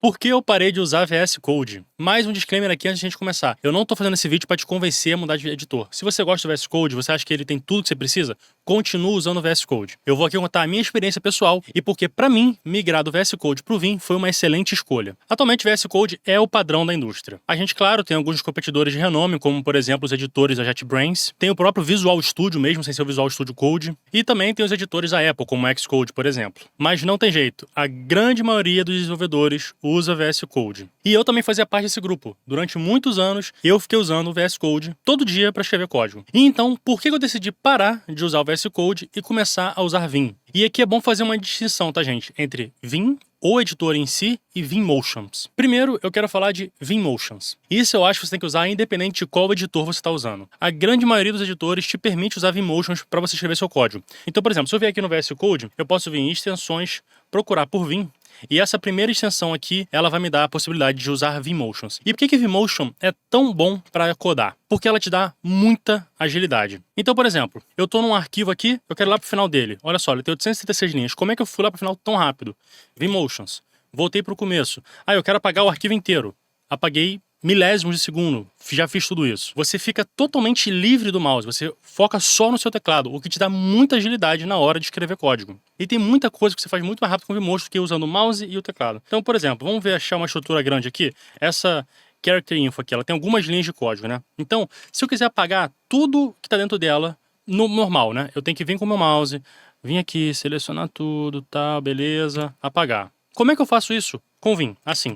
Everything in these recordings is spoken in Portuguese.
Por que eu parei de usar VS Code? Mais um disclaimer aqui antes de a gente começar. Eu não tô fazendo esse vídeo para te convencer a mudar de editor. Se você gosta do VS Code, você acha que ele tem tudo que você precisa, continua usando o VS Code. Eu vou aqui contar a minha experiência pessoal e porque, para mim, migrar do VS Code pro Vim foi uma excelente escolha. Atualmente, o VS Code é o padrão da indústria. A gente, claro, tem alguns competidores de renome, como, por exemplo, os editores da JetBrains. Tem o próprio Visual Studio mesmo, sem ser o Visual Studio Code. E também tem os editores da Apple, como o Xcode, por exemplo. Mas não tem jeito. A grande maioria dos desenvolvedores usa VS Code. E eu também fazia parte desse grupo. Durante muitos anos, eu fiquei usando o VS Code todo dia para escrever código. E então, por que eu decidi parar de usar o VS Code e começar a usar Vim? E aqui é bom fazer uma distinção, tá, gente? Entre Vim, o editor em si, e Vimmotions. Primeiro, eu quero falar de Vimmotions. Isso eu acho que você tem que usar independente de qual editor você está usando. A grande maioria dos editores te permite usar Vimmotions para você escrever seu código. Então, por exemplo, se eu vier aqui no VS Code, eu posso vir em extensões, procurar por Vim, e essa primeira extensão aqui, ela vai me dar a possibilidade de usar Vimmotions. E por que Vimmotion é tão bom para codar? Porque ela te dá muita agilidade. Então, por exemplo, eu estou num arquivo aqui, eu quero ir lá para o final dele. Olha só, ele tem 876 linhas. Como é que eu fui lá para o final tão rápido? Vimmotions. Voltei para o começo. Eu quero apagar o arquivo inteiro. Apaguei milésimos de segundo, já fiz tudo isso. Você fica totalmente livre do mouse, você foca só no seu teclado, o que te dá muita agilidade na hora de escrever código. E tem muita coisa que você faz muito mais rápido com o Vimmotion do que usando o mouse e o teclado. Então, por exemplo, vamos ver achar uma estrutura grande aqui. Essa character info aqui, ela tem algumas linhas de código, né? Então, se eu quiser apagar tudo que está dentro dela, no normal, né? Eu tenho que vir com o meu mouse, vir aqui, selecionar tudo, tal, beleza, apagar. Como é que eu faço isso? Com Vim, assim.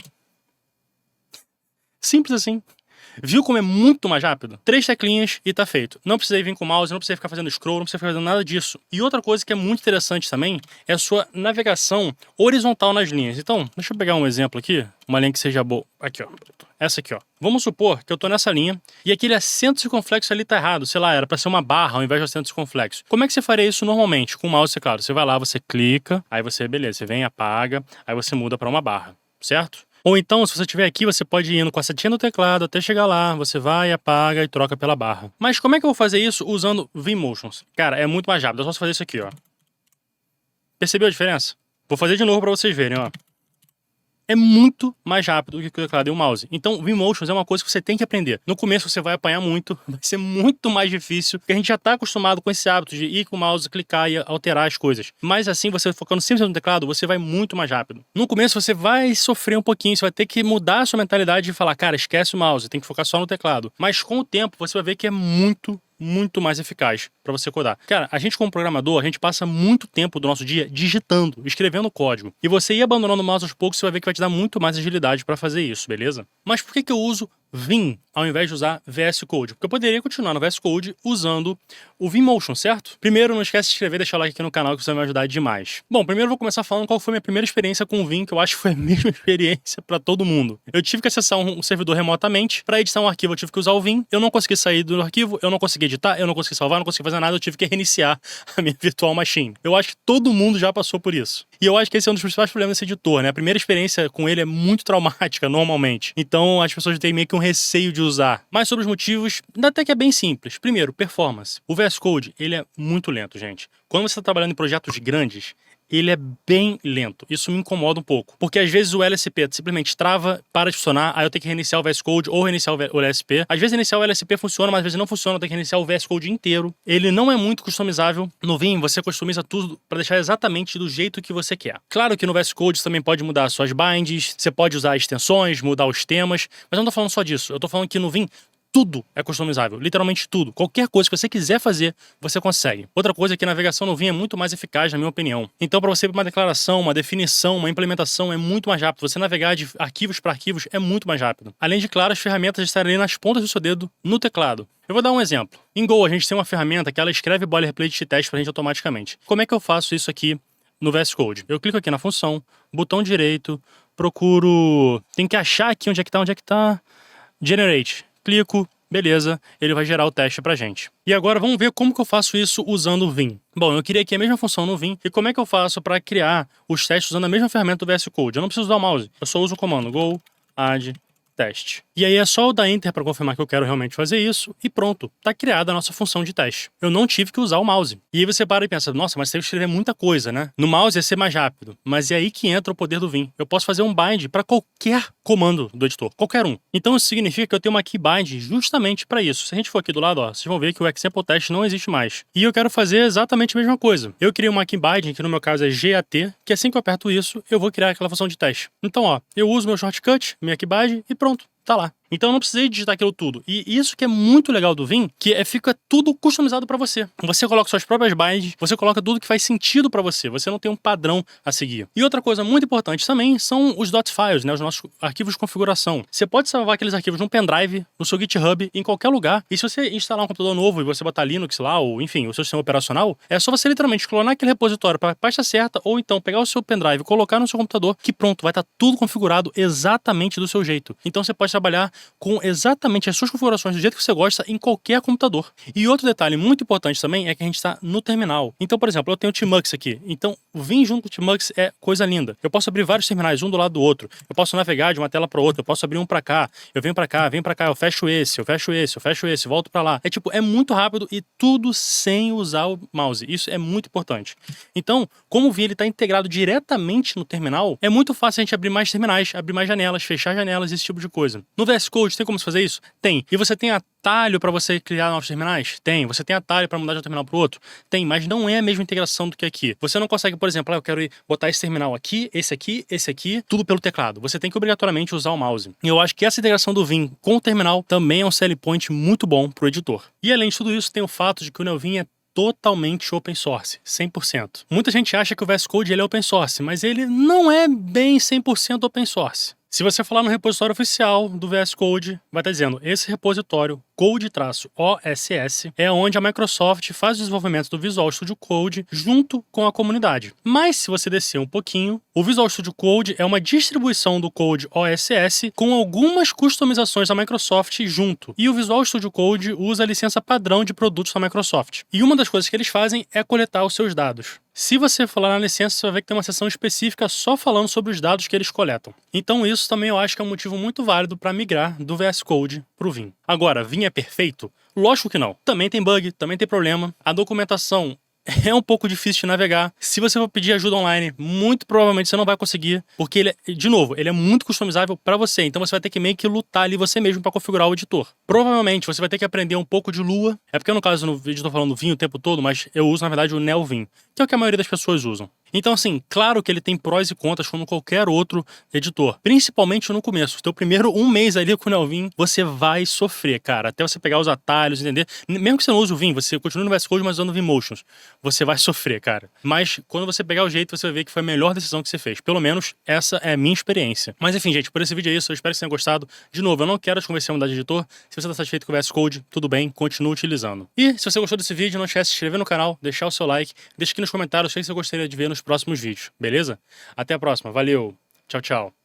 Simples assim. Viu como é muito mais rápido? 3 teclinhas e tá feito. Não precisei vir com o mouse, não precisei ficar fazendo scroll, não precisei ficar fazendo nada disso. E outra coisa que é muito interessante também é a sua navegação horizontal nas linhas. Então, deixa eu pegar um exemplo aqui, uma linha que seja boa. Aqui, ó. Essa aqui, ó. Vamos supor que eu tô nessa linha e aquele acento circunflexo ali tá errado. Sei lá, era pra ser uma barra ao invés de acento circunflexo. Como é que você faria isso normalmente? Com o mouse, claro. Você vai lá, você clica, aí você, beleza, você vem, apaga, aí você muda pra uma barra, certo? Ou então, se você estiver aqui, você pode ir indo com a setinha do teclado até chegar lá, você vai, apaga e troca pela barra. Mas como é que eu vou fazer isso usando Vimmotions? Cara, é muito mais rápido, é só você fazer isso aqui, ó. Percebeu a diferença? Vou fazer de novo pra vocês verem, ó. É muito mais rápido do que o teclado e o mouse. Então, Vimmotions é uma coisa que você tem que aprender. No começo você vai apanhar muito, vai ser muito mais difícil, porque a gente já está acostumado com esse hábito de ir com o mouse, clicar e alterar as coisas. Mas assim, você focando sempre no teclado, você vai muito mais rápido. No começo você vai sofrer um pouquinho, você vai ter que mudar a sua mentalidade e falar, cara, esquece o mouse, tem que focar só no teclado. Mas com o tempo você vai ver que é muito mais eficaz para você codar. Cara, a gente como programador, a gente passa muito tempo do nosso dia digitando, escrevendo código. E você ir abandonando o mouse aos poucos, você vai ver que vai te dar muito mais agilidade para fazer isso, beleza? Mas por que eu uso Vim ao invés de usar VS Code? Porque eu poderia continuar no VS Code usando o Vimmotion, certo? Primeiro, não esquece de se inscrever e deixar o like aqui no canal que você vai me ajudar demais. Bom, primeiro eu vou começar falando qual foi a minha primeira experiência com o Vim, que eu acho que foi a mesma experiência para todo mundo. Eu tive que acessar um servidor remotamente. Para editar um arquivo eu tive que usar o Vim. Eu não consegui sair do arquivo, eu não consegui editar, eu não consegui salvar, eu não consegui fazer nada, eu tive que reiniciar a minha virtual machine. Eu acho que todo mundo já passou por isso. E eu acho que esse é um dos principais problemas desse editor, né? A primeira experiência com ele é muito traumática, normalmente. Então as pessoas têm meio que um receio de usar. Mas sobre os motivos, até que é bem simples. Primeiro, performance. O VS Code, ele é muito lento, gente. Quando você está trabalhando em projetos grandes, ele é bem lento. Isso me incomoda um pouco. Porque às vezes o LSP simplesmente trava, para de funcionar, aí eu tenho que reiniciar o VS Code ou reiniciar o LSP. Às vezes iniciar o LSP funciona, mas às vezes não funciona, eu tenho que reiniciar o VS Code inteiro. Ele não é muito customizável. No Vim, você customiza tudo para deixar exatamente do jeito que você quer. Claro que no VS Code você também pode mudar suas binds, você pode usar extensões, mudar os temas, mas eu não tô falando só disso. Eu tô falando que no Vim, tudo é customizável, literalmente tudo. Qualquer coisa que você quiser fazer, você consegue. Outra coisa é que a navegação no Vim é muito mais eficaz, na minha opinião. Então, para você uma declaração, uma definição, uma implementação é muito mais rápido. Você navegar de arquivos para arquivos é muito mais rápido. Além de, claro, as ferramentas estarem ali nas pontas do seu dedo no teclado. Eu vou dar um exemplo. Em Go, a gente tem uma ferramenta que ela escreve boilerplate de teste pra gente automaticamente. Como é que eu faço isso aqui no VS Code? Eu clico aqui na função, botão direito, procuro... Tem que achar aqui onde é que tá. Generate. Clico, beleza, ele vai gerar o teste pra gente. E agora vamos ver como que eu faço isso usando o Vim. Bom, eu criei aqui a mesma função no Vim, e como é que eu faço para criar os testes usando a mesma ferramenta do VS Code? Eu não preciso usar o mouse, eu só uso o comando go add teste. E aí é só eu dar Enter para confirmar que eu quero realmente fazer isso e pronto, tá criada a nossa função de teste. Eu não tive que usar o mouse. E aí você para e pensa, nossa, mas tem que escrever muita coisa, né? No mouse ia ser mais rápido, mas é aí que entra o poder do Vim. Eu posso fazer um bind para qualquer comando do editor, qualquer um. Então isso significa que eu tenho uma key bind justamente para isso. Se a gente for aqui do lado, ó, vocês vão ver que o example test não existe mais. E eu quero fazer exatamente a mesma coisa. Eu criei uma key bind, que no meu caso é GAT, que assim que eu aperto isso, eu vou criar aquela função de teste. Então, ó, eu uso meu shortcut, minha key bind e pronto. Tá lá. Então eu não precisei digitar aquilo tudo. E isso que é muito legal do Vim, que fica tudo customizado para você. Você coloca suas próprias binds, você coloca tudo que faz sentido para você. Você não tem um padrão a seguir. E outra coisa muito importante também são os .files, né, os nossos arquivos de configuração. Você pode salvar aqueles arquivos num pendrive, no seu GitHub, em qualquer lugar. E se você instalar um computador novo e você botar Linux lá, ou enfim, o seu sistema operacional, é só você literalmente clonar aquele repositório para a pasta certa, ou então pegar o seu pendrive, colocar no seu computador, que pronto, vai estar tudo configurado exatamente do seu jeito. Então você pode trabalhar com exatamente as suas configurações do jeito que você gosta em qualquer computador. E outro detalhe muito importante também é que a gente está no terminal. Então, por exemplo, eu tenho o Tmux aqui. Então, vir junto com o Tmux é coisa linda. Eu posso abrir vários terminais, um do lado do outro. Eu posso navegar de uma tela para outra. Eu posso abrir um para cá. Eu venho para cá, eu fecho esse, eu fecho esse, eu fecho esse, volto para lá. É muito rápido e tudo sem usar o mouse. Isso é muito importante. Então, como o Vim está integrado diretamente no terminal, é muito fácil a gente abrir mais terminais, abrir mais janelas, fechar janelas, esse tipo de coisa. No VS Code tem como você fazer isso? Tem. E você tem atalho para você criar novos terminais? Tem. Você tem atalho para mudar de um terminal para o outro? Tem, mas não é a mesma integração do que aqui. Você não consegue, por exemplo, eu quero botar esse terminal aqui, esse aqui, tudo pelo teclado. Você tem que obrigatoriamente usar o mouse. E eu acho que essa integração do Vim com o terminal também é um selling point muito bom para o editor. E além de tudo isso, tem o fato de que o NeoVim é totalmente open source, 100%. Muita gente acha que o VS Code ele é open source, mas ele não é bem 100% open source. Se você falar no repositório oficial do VS Code, vai estar dizendo, esse repositório code-oss é onde a Microsoft faz o desenvolvimento do Visual Studio Code junto com a comunidade. Mas se você descer um pouquinho, o Visual Studio Code é uma distribuição do Code OSS com algumas customizações da Microsoft junto. E o Visual Studio Code usa a licença padrão de produtos da Microsoft. E uma das coisas que eles fazem é coletar os seus dados. Se você for lá na licença, você vai ver que tem uma seção específica só falando sobre os dados que eles coletam. Então isso também eu acho que é um motivo muito válido para migrar do VS Code para o Vim. Agora, Vim é perfeito? Lógico que não. Também tem bug, também tem problema. A documentação é um pouco difícil de navegar. Se você for pedir ajuda online, muito provavelmente você não vai conseguir, porque ele, de novo, ele é muito customizável para você. Então você vai ter que meio que lutar ali você mesmo para configurar o editor. Provavelmente você vai ter que aprender um pouco de Lua. É porque no caso no vídeo eu tô falando Vim o tempo todo, mas eu uso na verdade o NeoVim, que é o que a maioria das pessoas usam. Então, assim, claro que ele tem prós e contras como qualquer outro editor. Principalmente no começo. O teu primeiro mês ali com o NeoVim, você vai sofrer, cara. Até você pegar os atalhos, entender. Mesmo que você não use o Vim, você continua no VS Code, mas usando o Vimotions. Você vai sofrer, cara. Mas quando você pegar o jeito, você vai ver que foi a melhor decisão que você fez. Pelo menos essa é a minha experiência. Mas enfim, gente, por esse vídeo é isso. Eu espero que vocês tenham gostado. De novo, eu não quero te convencer a mudar de editor. Se você está satisfeito com o VS Code, tudo bem, continue utilizando. E se você gostou desse vídeo, não esquece de se inscrever no canal, deixar o seu like, deixa aqui nos comentários o que você gostaria de ver nos próximos vídeos, beleza? Até a próxima, valeu, tchau, tchau.